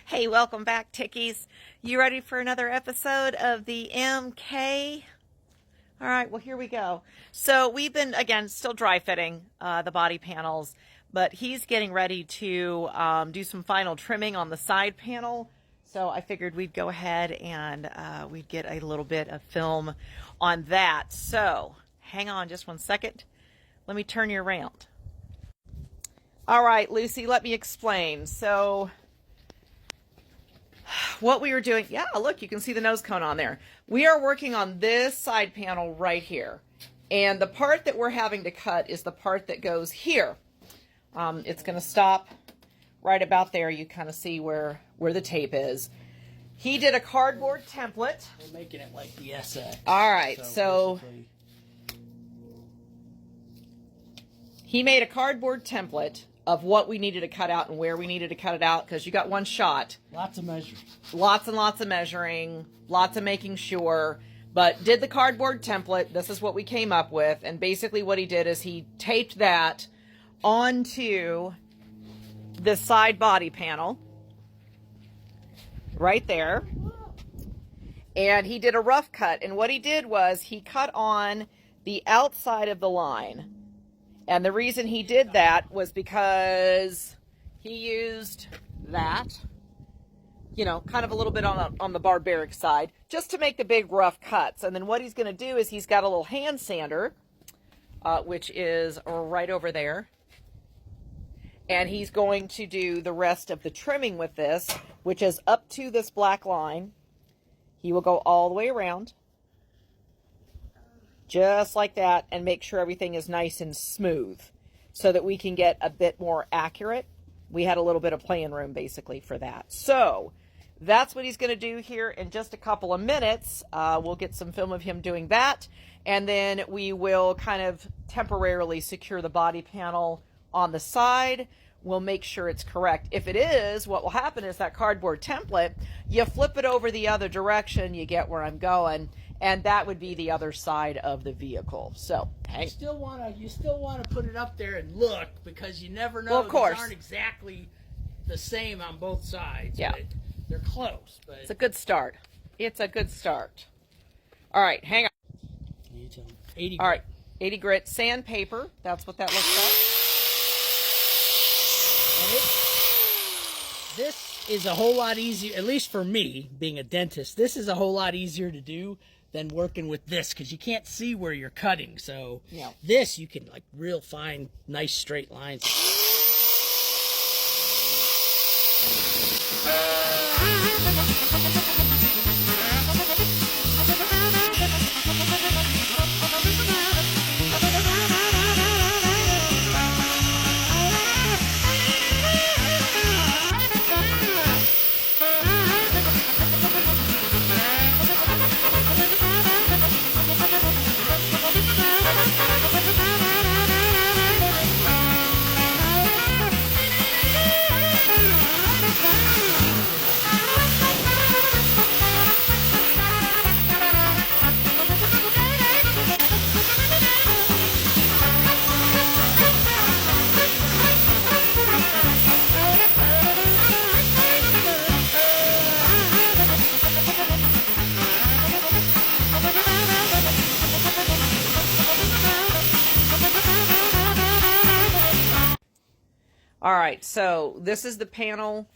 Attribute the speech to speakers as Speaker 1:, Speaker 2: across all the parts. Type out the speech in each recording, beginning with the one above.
Speaker 1: Hey, welcome back, Tickies. You ready for another episode of the MK? All right, well, here we go. So we've been, again, still dry fitting the body panels, but he's getting ready to do some final trimming on the side panel. So I figured we'd go ahead and we'd get a little bit of film on that. So hang on just one second. Let me turn you around. All right, Lucy, let me explain. So what we were doing, yeah, look, you can see the nose cone on there. We are working on this side panel right here. And the part that we're having to cut is the part that goes here. It's going to stop right about there. You kind of see where the tape is. He did a cardboard template.
Speaker 2: We're making it like the SX.
Speaker 1: All right, so he made a cardboard template of what we needed to cut out and where we needed to cut it out, because you got one shot.
Speaker 2: Lots of measuring.
Speaker 1: Lots and lots of measuring, lots of making sure, but did the cardboard template. This is what we came up with, and basically what he did is he taped that onto the side body panel right there, and he did a rough cut, and what he did was he cut on the outside of the line. And the reason he did that was because he used that, you know, kind of a little bit on the barbaric side, just to make the big rough cuts. And then what he's going to do is he's got a little hand sander, which is right over there. And he's going to do the rest of the trimming with this, which is up to this black line. He will go all the way around, just like that, and make sure everything is nice and smooth so that we can get a bit more accurate. We had a little bit of playing room basically for that. So that's what he's going to do here in just a couple of minutes. We'll get some film of him doing that, and then we will kind of temporarily secure the body panel on the side. We'll make sure it's correct. If it is, what will happen is that cardboard template, you flip it over the other direction, you get where I'm going, and that would be the other side of the vehicle. So
Speaker 2: you still want to put it up there and look, because you never know.
Speaker 1: Well, of course.
Speaker 2: These aren't exactly the same on both sides.
Speaker 1: Yeah,
Speaker 2: but they're close. But
Speaker 1: it's a good start. It's a good start. All right, hang on.
Speaker 2: 80
Speaker 1: All right, 80 grit sandpaper. That's what that looks like.
Speaker 2: This is a whole lot easier, at least for me, being a dentist. This is a whole lot easier to do than working with this, because you can't see where you're cutting. So
Speaker 1: yeah,
Speaker 2: this you can like real fine, nice straight lines.
Speaker 1: All right, so this is the panel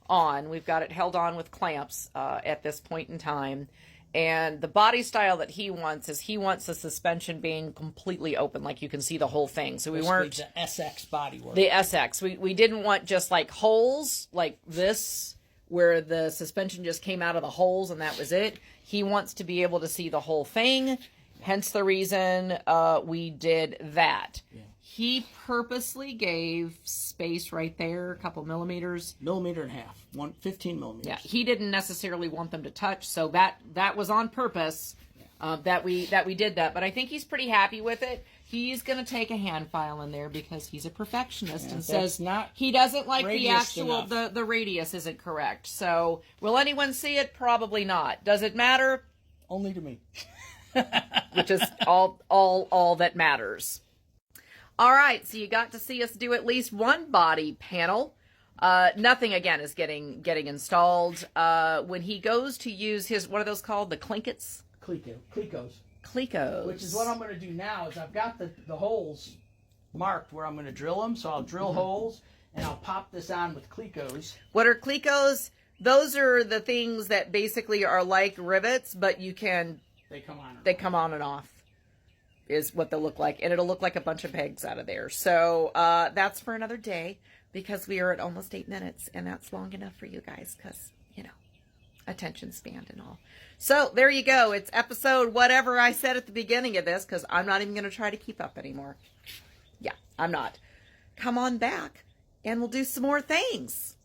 Speaker 1: on. We've got it held on with clamps at this point in time. And the body style that he wants is he wants the suspension being completely open, like you can see the whole thing. So we weren't
Speaker 2: the SX bodywork.
Speaker 1: The SX. We didn't want just like holes like this, where the suspension just came out of the holes and that was it. He wants to be able to see the whole thing. Hence the reason we did that. Yeah. He purposely gave space right there, a couple millimeters.
Speaker 2: Millimeter and a half, 15 millimeters.
Speaker 1: Yeah, he didn't necessarily want them to touch, so that was on purpose. Yeah. That we did that. But I think he's pretty happy with it. He's going to take a hand file in there because he's a perfectionist and says he doesn't like the actual the radius isn't correct. So will anyone see it? Probably not. Does it matter?
Speaker 2: Only to me.
Speaker 1: Which is all that matters. All right, so you got to see us do at least one body panel. Nothing again is getting installed. When he goes to use his, what are those called? The clinkets?
Speaker 2: Clecos.
Speaker 1: Clecos.
Speaker 2: Which is what I'm going to do now is I've got the holes marked where I'm going to drill them. So I'll drill holes and I'll pop this on with Clecos.
Speaker 1: What are Clecos? Those are the things that basically are like rivets, but you can...
Speaker 2: They come on.
Speaker 1: They come on and off is what they'll look like. And it'll look like a bunch of pegs out of there. So that's for another day because we are at almost 8 minutes. And that's long enough for you guys because, you know, attention span and all. So there you go. It's episode whatever I said at the beginning of this because I'm not even going to try to keep up anymore. Yeah, I'm not. Come on back and we'll do some more things.